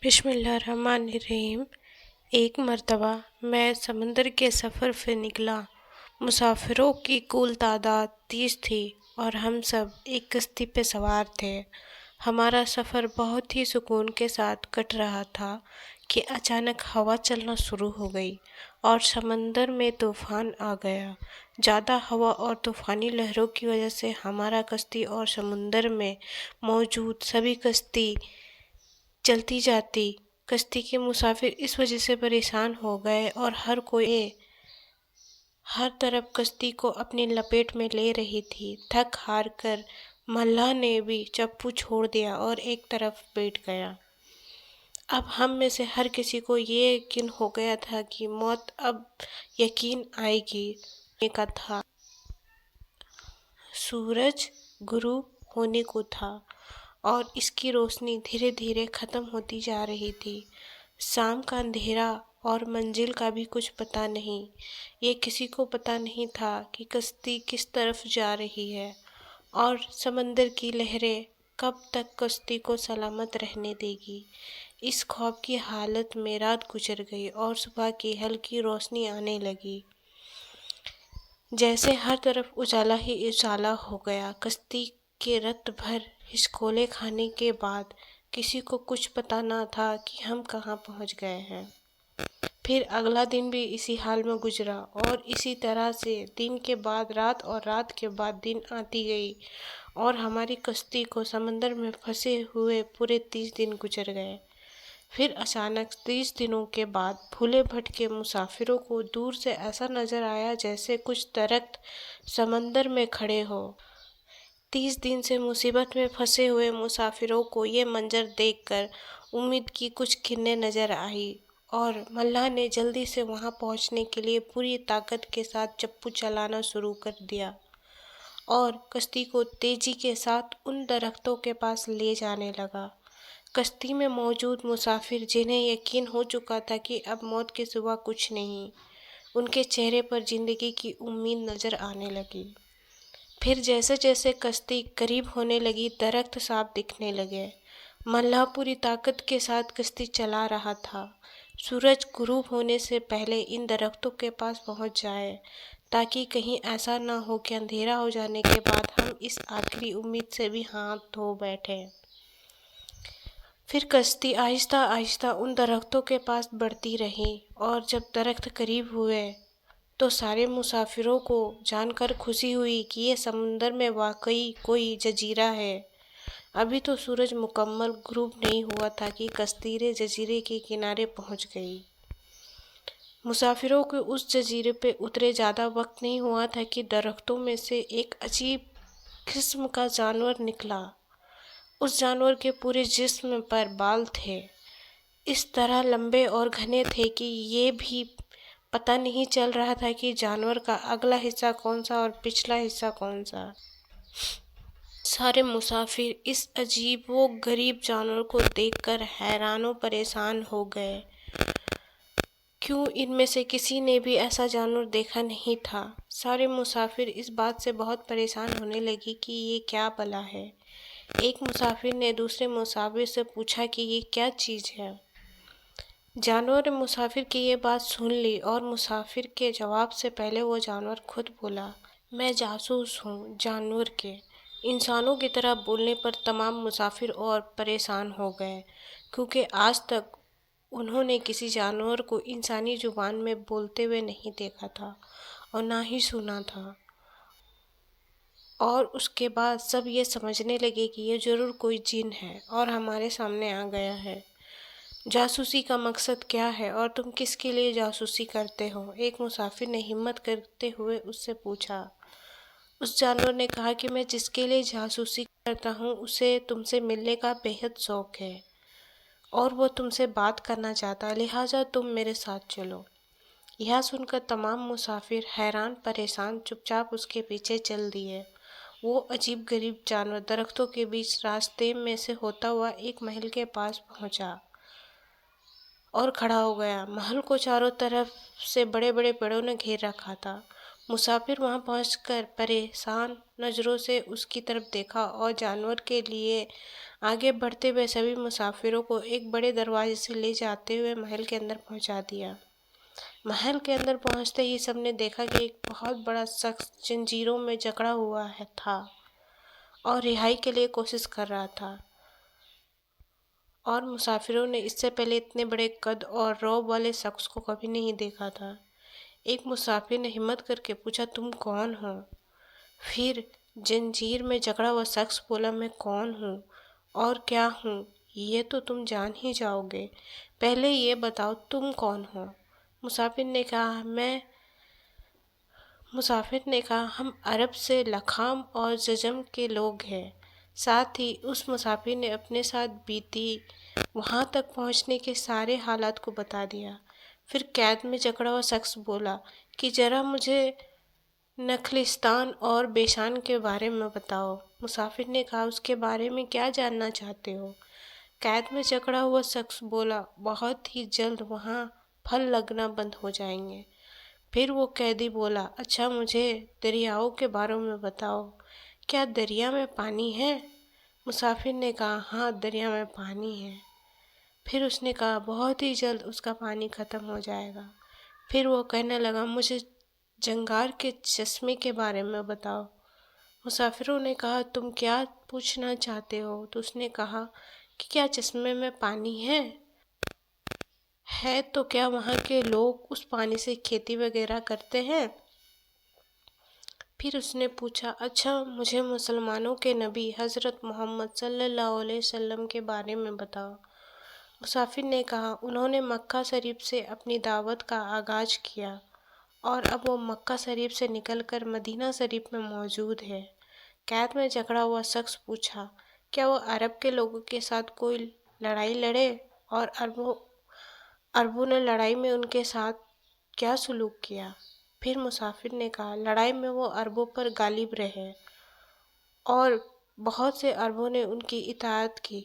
بسم اللہ الرحمن الرحیم۔ ایک مرتبہ میں سمندر کے سفر پہ نکلا۔ مسافروں کی کل تعداد 30 تھی اور ہم سب ایک کشتی پہ سوار تھے۔ ہمارا سفر بہت ہی سکون کے ساتھ کٹ رہا تھا کہ اچانک ہوا چلنا شروع ہو گئی اور سمندر میں طوفان آ گیا۔ زیادہ ہوا اور طوفانی لہروں کی وجہ سے ہمارا کشتی اور سمندر میں موجود سبھی کشتی چلتی جاتی کشتی کے مسافر اس وجہ سے پریشان ہو گئے اور ہر کوئی ہر طرف کشتی کو اپنی لپیٹ میں لے رہی تھی۔ تھک ہار کر ملاح نے بھی چپو چھوڑ دیا اور ایک طرف بیٹھ گیا۔ اب ہم میں سے ہر کسی کو یہ یقین ہو گیا تھا کہ موت اب یقین آئے گی کا تھا۔ سورج غروب ہونے کو تھا اور اس کی روشنی دھیرے دھیرے ختم ہوتی جا رہی تھی۔ شام کا اندھیرا اور منزل کا بھی کچھ پتہ نہیں۔ یہ کسی کو پتہ نہیں تھا کہ کشتی کس طرف جا رہی ہے اور سمندر کی لہریں کب تک کشتی کو سلامت رہنے دے گی۔ اس خوف کی حالت میں رات گزر گئی اور صبح کی ہلکی روشنی آنے لگی۔ جیسے ہر طرف اجالا ہی اجالا ہو گیا۔ کشتی کے رات بھر ہچکولے کھانے کے بعد کسی کو کچھ پتہ نہ تھا کہ ہم کہاں پہنچ گئے ہیں۔ پھر اگلا دن بھی اسی حال میں گزرا اور اسی طرح سے دن کے بعد رات اور رات کے بعد دن آتی گئی اور ہماری کشتی کو سمندر میں پھنسے ہوئے پورے 30 دن گزر گئے۔ پھر اچانک 30 دنوں کے بعد بھولے بھٹکے مسافروں کو دور سے ایسا نظر آیا جیسے کچھ درخت سمندر میں کھڑے ہوں۔ 30 دن سے مصیبت میں پھنسے ہوئے مسافروں کو یہ منظر دیکھ کر امید کی کچھ کرنیں نظر آئیں اور ملاح نے جلدی سے وہاں پہنچنے کے لیے پوری طاقت کے ساتھ چپو چلانا شروع کر دیا اور کشتی کو تیزی کے ساتھ ان درختوں کے پاس لے جانے لگا۔ کشتی میں موجود مسافر جنہیں یقین ہو چکا تھا کہ اب موت کے سوا کچھ نہیں، ان کے چہرے پر زندگی کی امید نظر آنے لگی۔ پھر جیسے جیسے کشتی قریب ہونے لگی درخت صاف دکھنے لگے۔ ملاح پوری طاقت کے ساتھ کشتی چلا رہا تھا۔ سورج غروب ہونے سے پہلے ان درختوں کے پاس پہنچ جائے تاکہ کہیں ایسا نہ ہو کہ اندھیرا ہو جانے کے بعد ہم اس آخری امید سے بھی ہاتھ دھو بیٹھیں۔ پھر کشتی آہستہ آہستہ ان درختوں کے پاس بڑھتی رہی اور جب درخت قریب ہوئے تو سارے مسافروں کو جان کر خوشی ہوئی کہ یہ سمندر میں واقعی کوئی جزیرہ ہے۔ ابھی تو سورج مکمل غروب نہیں ہوا تھا کہ کشتی جزیرے کے کنارے پہنچ گئی۔ مسافروں کو اس جزیرے پہ اترے زیادہ وقت نہیں ہوا تھا کہ درختوں میں سے ایک عجیب قسم کا جانور نکلا۔ اس جانور کے پورے جسم پر بال تھے، اس طرح لمبے اور گھنے تھے کہ یہ بھی پتہ نہیں چل رہا تھا کہ جانور کا اگلا حصہ کون سا اور پچھلا حصہ کون سا۔ سارے مسافر اس عجیب و غریب جانور کو دیکھ کر حیران و پریشان ہو گئے۔ کیوں ان میں سے کسی نے بھی ایسا جانور دیکھا نہیں تھا۔ سارے مسافر اس بات سے بہت پریشان ہونے لگے کہ یہ کیا بلا ہے۔ ایک مسافر نے دوسرے مسافر سے پوچھا کہ یہ کیا چیز ہے۔ جانور نے مسافر کی یہ بات سن لی اور مسافر کے جواب سے پہلے وہ جانور خود بولا، میں جاسوس ہوں جانور کے۔ انسانوں کی طرح بولنے پر تمام مسافر اور پریشان ہو گئے کیونکہ آج تک انہوں نے کسی جانور کو انسانی زبان میں بولتے ہوئے نہیں دیکھا تھا اور نہ ہی سنا تھا، اور اس کے بعد سب یہ سمجھنے لگے کہ یہ ضرور کوئی جن ہے اور ہمارے سامنے آ گیا ہے۔ جاسوسی کا مقصد کیا ہے اور تم کس کے لیے جاسوسی کرتے ہو؟ ایک مسافر نے ہمت کرتے ہوئے اس سے پوچھا۔ اس جانور نے کہا کہ میں جس کے لیے جاسوسی کرتا ہوں اسے تم سے ملنے کا بہت شوق ہے اور وہ تم سے بات کرنا چاہتا ہے، لہٰذا تم میرے ساتھ چلو۔ یہ سن کر تمام مسافر حیران پریشان چپ چاپ اس کے پیچھے چل دیے۔ وہ عجیب غریب جانور درختوں کے بیچ راستے میں سے ہوتا ہوا ایک محل کے پاس پہنچا اور کھڑا ہو گیا۔ محل کو چاروں طرف سے بڑے بڑے پیڑوں نے گھیر رکھا تھا۔ مسافر وہاں پہنچ کر پریشان نظروں سے اس کی طرف دیکھا اور جانور کے لیے آگے بڑھتے ہوئے سبھی مسافروں کو ایک بڑے دروازے سے لے جاتے ہوئے محل کے اندر پہنچا دیا۔ محل کے اندر پہنچتے ہی سب نے دیکھا کہ ایک بہت بڑا شخص زنجیروں میں جکڑا ہوا تھا اور رہائی کے لیے کوشش کر رہا تھا، اور مسافروں نے اس سے پہلے اتنے بڑے قد اور رعب والے شخص کو کبھی نہیں دیکھا تھا۔ ایک مسافر نے ہمت کر کے پوچھا، تم کون ہو؟ پھر زنجیر میں جکڑا ہوا شخص بولا، میں کون ہوں اور کیا ہوں یہ تو تم جان ہی جاؤ گے، پہلے یہ بتاؤ تم کون ہو؟ مسافر نے کہا ہم عرب سے لکھام اور ججم کے لوگ ہیں۔ ساتھ ہی اس مسافر نے اپنے ساتھ بیتی وہاں تک پہنچنے کے سارے حالات کو بتا دیا۔ پھر قید میں جکڑا ہوا شخص بولا کہ ذرا مجھے نخلستان اور بیشان کے بارے میں بتاؤ۔ مسافر نے کہا اس کے بارے میں کیا جاننا چاہتے ہو؟ قید میں جکڑا ہوا شخص بولا، بہت ہی جلد وہاں پھل لگنا بند ہو جائیں گے۔ پھر وہ قیدی بولا، اچھا مجھے دریاؤں کے بارے میں بتاؤ، کیا دریا میں پانی ہے؟ مسافر نے کہا ہاں دریا میں پانی ہے۔ پھر اس نے کہا بہت ہی جلد اس کا پانی ختم ہو جائے گا۔ پھر وہ کہنے لگا مجھے جنگار کے چشمے کے بارے میں بتاؤ۔ مسافروں نے کہا تم کیا پوچھنا چاہتے ہو؟ تو اس نے کہا کہ کیا چشمے میں پانی ہے تو کیا وہاں کے لوگ اس پانی سے کھیتی وغیرہ کرتے ہیں؟ پھر اس نے پوچھا اچھا مجھے مسلمانوں کے نبی حضرت محمد صلی اللہ علیہ وسلم کے بارے میں بتاؤ۔ مسافر نے کہا انہوں نے مکہ شریف سے اپنی دعوت کا آغاز کیا اور اب وہ مکہ شریف سے نکل کر مدینہ شریف میں موجود ہے۔ قید میں جکڑا ہوا شخص پوچھا کیا وہ عرب کے لوگوں کے ساتھ کوئی لڑائی لڑے اور عربوں نے لڑائی میں ان کے ساتھ کیا سلوک کیا؟ پھر مسافر نے کہا لڑائی میں وہ عربوں پر غالب رہے اور بہت سے عربوں نے ان کی اطاعت کی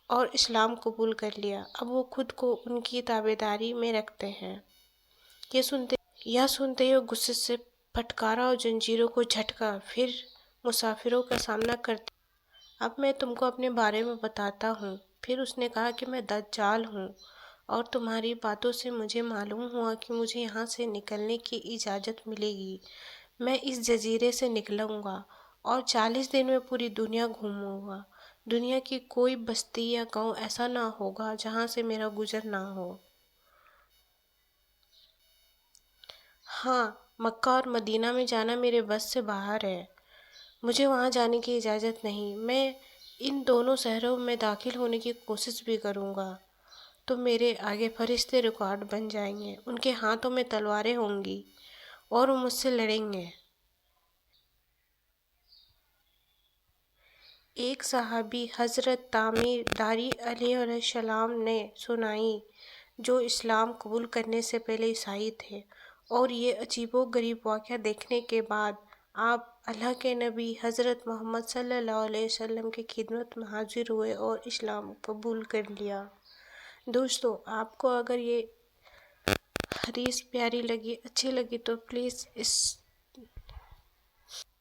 اور اسلام قبول کر لیا، اب وہ خود کو ان کی تابعداری میں رکھتے ہیں۔ یہ سنتے ہی وہ غصے سے پھٹکارا اور زنجیروں کو جھٹکا، پھر مسافروں کا سامنا کرتے اب میں تم کو اپنے بارے میں بتاتا ہوں۔ پھر اس نے کہا کہ میں دجال ہوں اور تمہاری باتوں سے مجھے معلوم ہوا کہ مجھے یہاں سے نکلنے کی اجازت ملے گی۔ میں اس جزیرے سے نکلوں گا اور 40 دن میں پوری دنیا گھوموں گا۔ دنیا کی کوئی بستی یا گاؤں ایسا نہ ہوگا جہاں سے میرا گزر نہ ہو۔ ہاں، مکہ اور مدینہ میں جانا میرے بس سے باہر ہے، مجھے وہاں جانے کی اجازت نہیں۔ میں ان دونوں شہروں میں داخل ہونے کی کوشش بھی کروں گا تو میرے آگے فرشتے ریکارڈ بن جائیں گے، ان کے ہاتھوں میں تلواریں ہوں گی اور وہ مجھ سے لڑیں گے۔ ایک صحابی حضرت تامر داری علیہ السلام نے سنائی، جو اسلام قبول کرنے سے پہلے عیسائی تھے، اور یہ عجیب و غریب واقعہ دیکھنے کے بعد آپ اللہ کے نبی حضرت محمد صلی اللہ علیہ وسلم کی خدمت میں حاضر ہوئے اور اسلام قبول کر لیا۔ دوستو، آپ کو اگر یہ حدیث پیاری لگی، اچھی لگی تو پلیز اس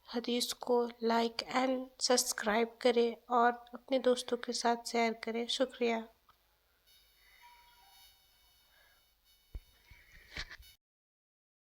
حدیث کو لائک اینڈ سبسکرائب کریں اور اپنے دوستوں کے ساتھ شیئر کریں۔ شکریہ۔